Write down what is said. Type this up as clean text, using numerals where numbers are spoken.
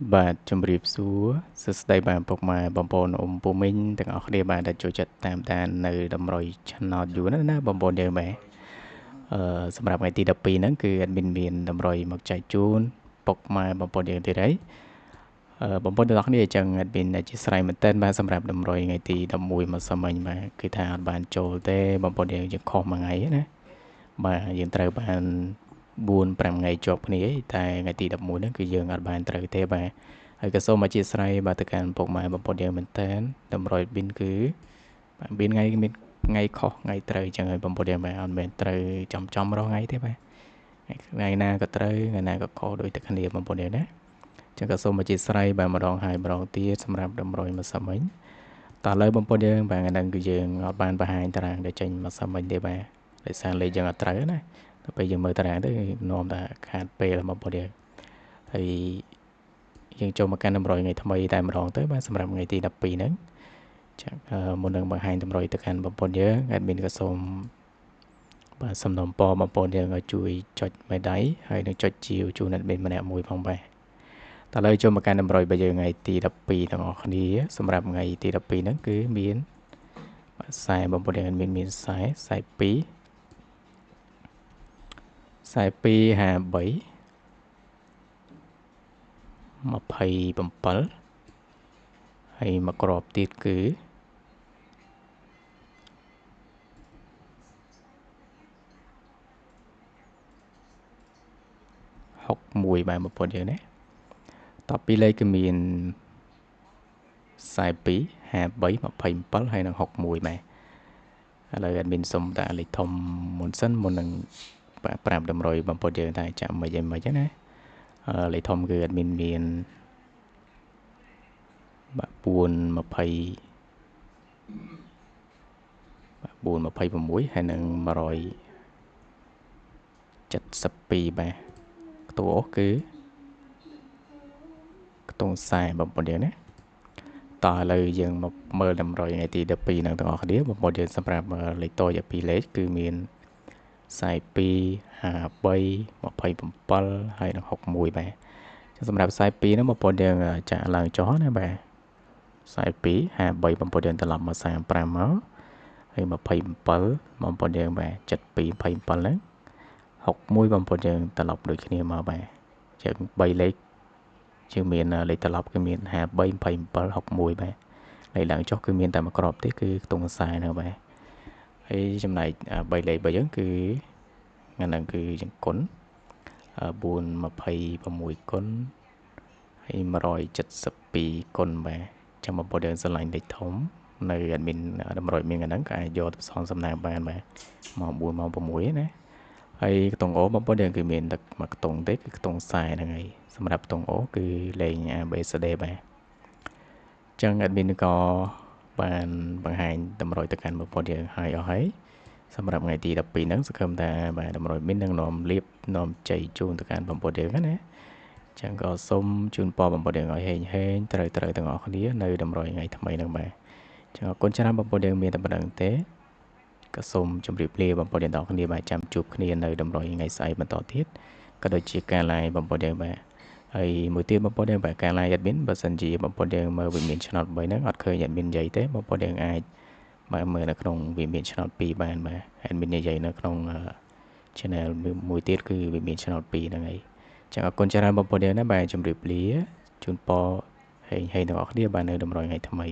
បាទជំរាបសួរសួស្តីបាទពុកម៉ែបងប្អូនពូមីងទាំងអស់គ្នាបាទដែលចូលចិត្តតាមដាននៅតម្រុយឆ្នោតយូរណាបងប្អូនយើងបាទសម្រាប់ថ្ងៃទី12ហ្នឹងគឺ admin មានតម្រុយមកចែកជូនពុកម៉ែបងប្អូនយើងទៀតហើយបងប្អូនទាំងអស់គ្នាអញ្ចឹង admin អធិស្ឋានមែនទែនបាទសម្រាប់តម្រុយថ្ងៃទី11មកសិនមិញបាទគឺថាអត់បានចូលទេបងប្អូនយើងខុសមួយថ្ងៃណាបាទយើងត្រូវបាន4-5ថ្ងៃជាប់គ្នាតែថ្ងៃទី11ហ្នឹងគឺយើងអត់បានត្រូវទេបាទហើយក៏សូមអធិស្ឋានបាទទៅកាន់ពុកម៉ែបងប្អូនយើងមែនតើតម្រុយប៊ីនគឺបាទប៊ីនថ្ងៃមានថ្ងៃខុសថ្ងៃត្រូវអញ្ចឹងហើយបងប្អូនយើងបាទអត់មែនត្រូវចំរងថ្ងៃទេបាទថ្ងៃណាក៏ត្រូវថ្ងៃណាក៏ខុសដូចតែគ្នាបងប្អូនយើងណាអញ្ចឹងក៏សូមអធិស្ឋានបាទម្ដងហើយម្ដងទៀតសម្រាប់តម្រុយមកសិនមិញតើឥឡូវបងប្អូនយើងបាទថ្ងៃហ្នឹងគឺយើងអត់បានបង្ហាញតារាងដែលចេញមកសិនមិញទេបាទដោយសារលេខយើងអត់ត្រូវណាទៅពេលយើងមើលតារាងទៅនាំថាខាតពេលបងប្អូនយើងហើយយើងចូលមកកាន់តម្រុយថ្ងៃថ្មីតែម្ដងទៅបាទសម្រាប់ថ្ងៃទី12ហ្នឹងចាមុននឹងបង្ហាញតម្រុយទៅកាន់បងប្អូនយើង admin ក៏សូមបាទសំណូមពរបងប្អូនយើងឲ្យជួយចុចមេដៃហើយនឹងចុចជាវជូន admin ម្នាក់មួយផងបាទតើឥឡូវចូលមកកាន់តម្រុយរបស់យើងថ្ងៃទី12ទាំងអស់គ្នាសម្រាប់ថ្ងៃទី12ហ្នឹងគឺមានខ្សែបងប្អូនយើងមានខ្សែ2 53 27ហើយមកក្របទៀតគឺ61បាទបងប្អូនយើងណាតបពីលេខគឺមាន42 53 27ហើយនឹង61បាទឥឡូវ admin សុំដាក់លេខធំមុនសិនមុននឹងប្រាប់តម្រុយបងប្អូនយើងថាចាំមិនអីណាលេខធំគឺ admin មានបាទ426ហើយនឹង172បាទខ្ទោគឺខ្ទង់40បងប្អូនយើងណាតោះឥឡូវយើងមកមើលតម្រុយថ្ងៃទី12ហ្នឹងទាំងអស់គ្នាបងប្អូនយើងសម្រាប់លេខតយ2លេខគឺមាន42 53 27ហើយនឹង61បាទសម្រាប់42ហ្នឹងបងប្អូនយើងចាក់ឡើងចុះណាបាទ42 53បងប្អូនយើងត្រឡប់មក35មកហើយ27បងប្អូនយើងបាទ72 27ហ្នឹង61បងប្អូនយើងត្រឡប់ដូចគ្នាមកបាទជាង3លេខជាងមានលេខត្រឡប់គឺមាន53 27 61បាទលេខឡើងចុះគឺមានតែមួយក្របទេគឺខ្ទង់ខ្សែហ្នឹងបាទហើយចំណែក3លេខរបស់យើងគឺហ្នឹងគឺចង្គុណ426គុណហើយ172គុណបាទចាំបងប្អូនយើងស្រឡាញ់លេខធំនៅ admin តម្រុយមានហ្នឹងក៏អាចយកទៅផ្សំសំណាងបានបាទម៉ោង4ម៉ោង6ណាហើយខ្ទង់អូបងប្អូនយើងគឺមានតែមួយខ្ទង់ទេគឺខ្ទង់ខ្សែហ្នឹងហើយសម្រាប់ខ្ទង់អូគឺលេខ ABCD បាទចឹង admin ក៏បានបង្ហាញតម្រុយទៅកាន់បងប្អូនយើងហើយអស់ហើយសម្រាប់ថ្ងៃទី12ហ្នឹងសង្ឃឹមថាបាទតម្រុយមាននឹងនាំលៀបនាំជ័យជូនទៅកាន់បងប្អូនយើងណាចឹងក៏សូមជូនពរបងប្អូនយើងឲ្យហេងត្រូវទាំងអស់គ្នានៅតម្រុយថ្ងៃថ្មីហ្នឹងបាទចឹងអរគុណច្រើនបងប្អូនយើងមានតែប៉ុណ្្នឹងទេក៏សូមជម្រាបលាបងប្អូនទាំងអស់គ្នាបាទចាំជួបគ្នានៅតម្រុយថ្ងៃស្អែកបន្តទៀតក៏ដូចជាការ live បងប្អូនយើងបាទហើយមួយទៀតបងប្អូនយើងបាទការ live admin បើសិនជាបងប្អូនយើងមើលវិមានឆ្នោត3ហ្នឹងអត់ឃើញ admin និយាយទេបងប្អូនយើងអាចបាទមើលនៅក្នុងវិមានឆ្នោត2បានបាទ admin និយាយនៅក្នុង channel មួយទៀតគឺវិមានឆ្នោត2ហ្នឹងហើយចឹងអរគុណច្រើនបងប្អូនយើងណាបាទជម្រាបលាជូនពរហេងទាំងអស់គ្នាបាទនៅតម្រុយថ្ងៃថ្មី